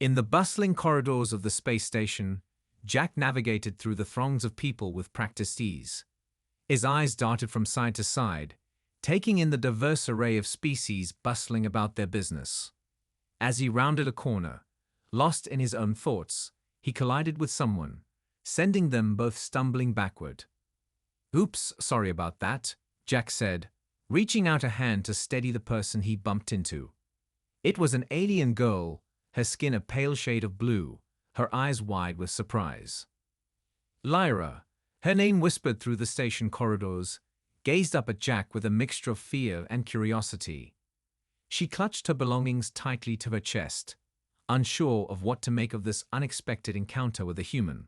In the bustling corridors of the space station, Jack navigated through the throngs of people with practiced ease. His eyes darted from side to side, taking in the diverse array of species bustling about their business. As he rounded a corner, lost in his own thoughts, he collided with someone, sending them both stumbling backward. "Oops, sorry about that," Jack said, reaching out a hand to steady the person he bumped into. It was an alien girl, her skin a pale shade of blue, her eyes wide with surprise. Lyra, her name whispered through the station corridors, gazed up at Jack with a mixture of fear and curiosity. She clutched her belongings tightly to her chest, unsure of what to make of this unexpected encounter with a human.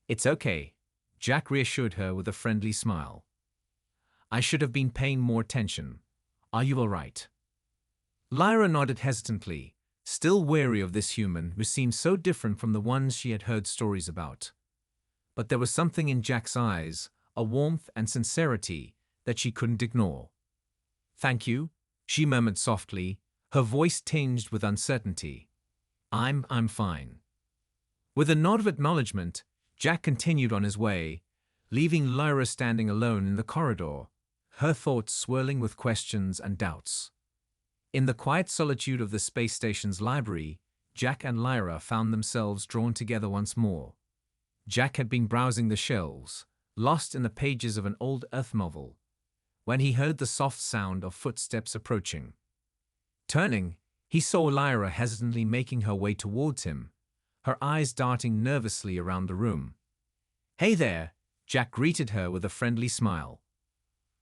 "It's okay," Jack reassured her with a friendly smile. "I should have been paying more attention. Are you all right?" Lyra nodded hesitantly, still wary of this human who seemed so different from the ones she had heard stories about. But there was something in Jack's eyes, a warmth and sincerity, that she couldn't ignore. "Thank you," she murmured softly, her voice tinged with uncertainty. I'm fine." With a nod of acknowledgement, Jack continued on his way, leaving Lyra standing alone in the corridor, her thoughts swirling with questions and doubts. In the quiet solitude of the space station's library, Jack and Lyra found themselves drawn together once more. Jack had been browsing the shelves, lost in the pages of an old Earth novel, when he heard the soft sound of footsteps approaching. Turning, he saw Lyra hesitantly making her way towards him, her eyes darting nervously around the room. "Hey there," Jack greeted her with a friendly smile.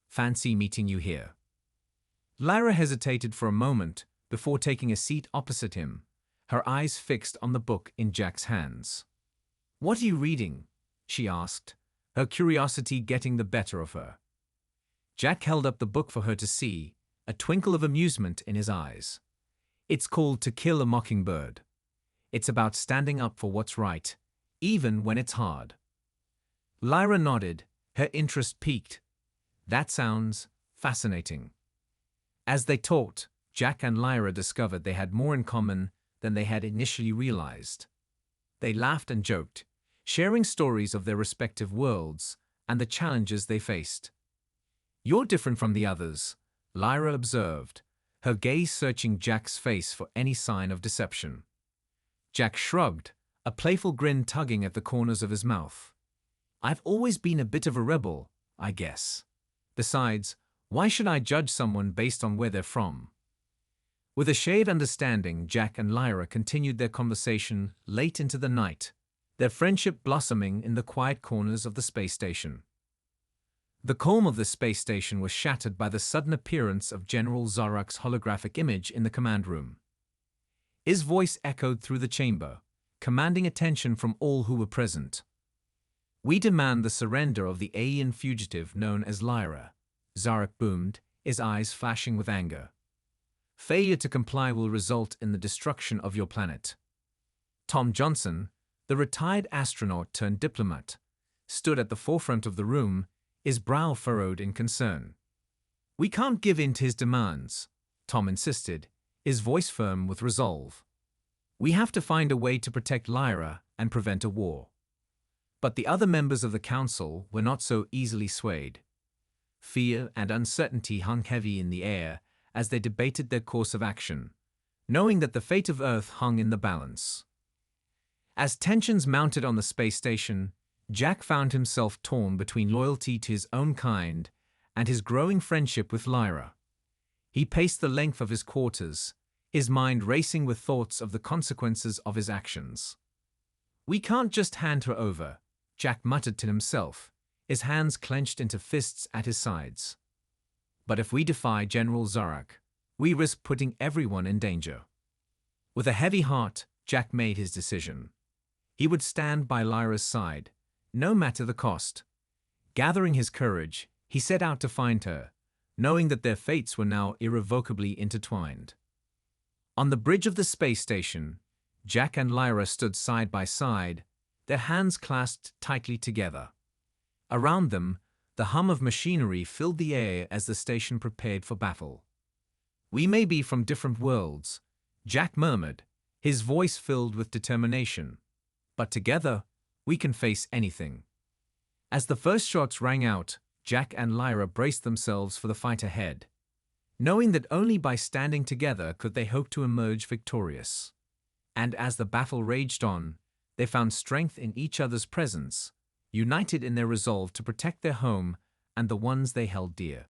"Fancy meeting you here." Lyra hesitated for a moment before taking a seat opposite him, her eyes fixed on the book in Jack's hands. "What are you reading?" she asked, her curiosity getting the better of her. Jack held up the book for her to see, a twinkle of amusement in his eyes. "It's called To Kill a Mockingbird. It's about standing up for what's right, even when it's hard." Lyra nodded, her interest piqued. "That sounds fascinating." As they talked, Jack and Lyra discovered they had more in common than they had initially realized. They laughed and joked, sharing stories of their respective worlds and the challenges they faced. "You're different from the others," Lyra observed, her gaze searching Jack's face for any sign of deception. Jack shrugged, a playful grin tugging at the corners of his mouth. "I've always been a bit of a rebel, I guess. Besides, why should I judge someone based on where they're from?" With a shade understanding, Jack and Lyra continued their conversation late into the night, their friendship blossoming in the quiet corners of the space station. The calm of the space station was shattered by the sudden appearance of General Zarak's holographic image in the command room. His voice echoed through the chamber, commanding attention from all who were present. "We demand the surrender of the alien fugitive known as Lyra," Zarak boomed, his eyes flashing with anger. "Failure to comply will result in the destruction of your planet." Tom Johnson, the retired astronaut turned diplomat, stood at the forefront of the room, his brow furrowed in concern. "We can't give in to his demands," Tom insisted, his voice firm with resolve. "We have to find a way to protect Lyra and prevent a war." But the other members of the council were not so easily swayed. Fear and uncertainty hung heavy in the air as they debated their course of action, knowing that the fate of Earth hung in the balance. As tensions mounted on the space station, Jack found himself torn between loyalty to his own kind and his growing friendship with Lyra. He paced the length of his quarters, his mind racing with thoughts of the consequences of his actions. "We can't just hand her over," Jack muttered to himself, his hands clenched into fists at his sides. "But if we defy General Zarak, we risk putting everyone in danger." With a heavy heart, Jack made his decision. He would stand by Lyra's side, no matter the cost. Gathering his courage, he set out to find her, knowing that their fates were now irrevocably intertwined. On the bridge of the space station, Jack and Lyra stood side by side, their hands clasped tightly together. Around them, the hum of machinery filled the air as the station prepared for battle. "We may be from different worlds," Jack murmured, his voice filled with determination. But together, we can face anything. As the first shots rang out, Jack and Lyra braced themselves for the fight ahead, knowing that only by standing together could they hope to emerge victorious. And as the battle raged on, they found strength in each other's presence, united in their resolve to protect their home and the ones they held dear.